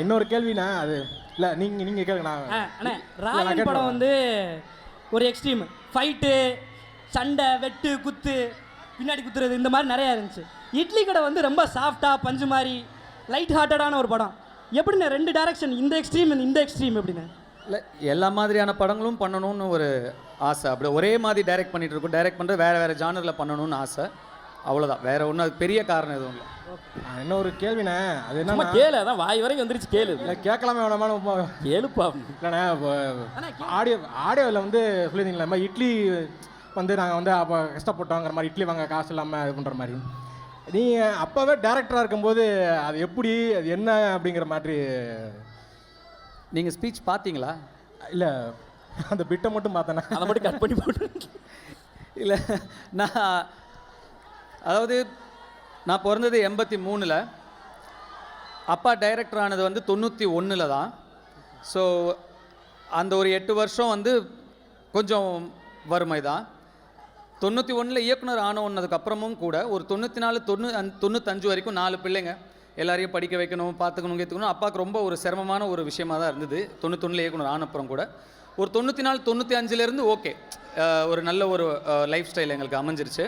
இன்னொரு கேள்விண்ணா அது இல்லை நீங்கள் கேளுங்க. அண்ணே ராயன் படம் வந்து ஒரு எக்ஸ்ட்ரீம் ஃபைட்டு, சண்டை, வெட்டு, குத்து, பின்னாடி குத்துறது இந்த மாதிரி நிறையா இருந்துச்சு. இட்லி கடை வந்து ரொம்ப சாஃப்டாக பஞ்சு மாதிரி லைட் ஹார்ட்டடான ஒரு படம். எப்படிண்ணே ரெண்டு டேரக்ஷன், இந்த எக்ஸ்ட்ரீம் இந்த எக்ஸ்ட்ரீம் எப்படிண்ணே? இல்லை, எல்லா மாதிரியான படங்களும் பண்ணணும்னு ஒரு ஆசை. அப்படி ஒரே மாதிரி டைரக்ட் பண்ணிகிட்டு இருக்கோம். டைரக்ட் பண்ணுறது வேறு ஜானரில் பண்ணணும்னு ஆசை, அவ்வளோதான். வேறு ஒன்றும் அது பெரிய காரணம் எதுவும் இல்லை. இன்னொரு கேள்விண்ணே, அது என்ன கேளு, அதான் வாய் வரைக்கும் வந்துருச்சு கேளு. இல்லை கேட்கலாமே வேணாமான்னு கேளுப்பா. இல்லைண்ணே, ஆடியோவில் வந்து சொல்லியிருந்தீங்களா இந்த மாதிரி இட்லி வந்து நாங்கள் வந்து அப்போ கஷ்டப்பட்டோங்கிற மாதிரி, இட்லி வாங்க காசு இல்லாமல் இது பண்ணுற மாதிரி. நீங்கள் அப்போவே டேரக்டராக இருக்கும்போது அது எப்படி, அது என்ன அப்படிங்கிற மாதிரி நீங்கள் ஸ்பீச் பார்த்தீங்களா? இல்லை, அந்த பிட்டை மட்டும் பார்த்தேண்ணே. அதை மட்டும் கட் பண்ணி போட்டு. இல்லை, அதாவது நான் பிறந்தது 83. அப்பா டைரக்டர் ஆனது வந்து 91 தான். ஸோ அந்த ஒரு 8 வருஷம் வந்து கொஞ்சம் வறுமை தான். 91 இயக்குனர் ஆனதுக்கப்புறமும் கூட ஒரு 94 95 வரைக்கும் 4 பிள்ளைங்க எல்லாரையும் படிக்க வைக்கணும், பார்த்துக்கணும், கேத்துக்கணும். அப்பாவுக்கு ரொம்ப ஒரு சிரமமான ஒரு விஷயமாக தான் இருந்தது. 91 இயக்குனர் ஆனப்புறம் கூட ஒரு 94 95 ஓகே, ஒரு நல்ல ஒரு லைஃப் ஸ்டைல் எங்களுக்கு அமைஞ்சிருச்சு.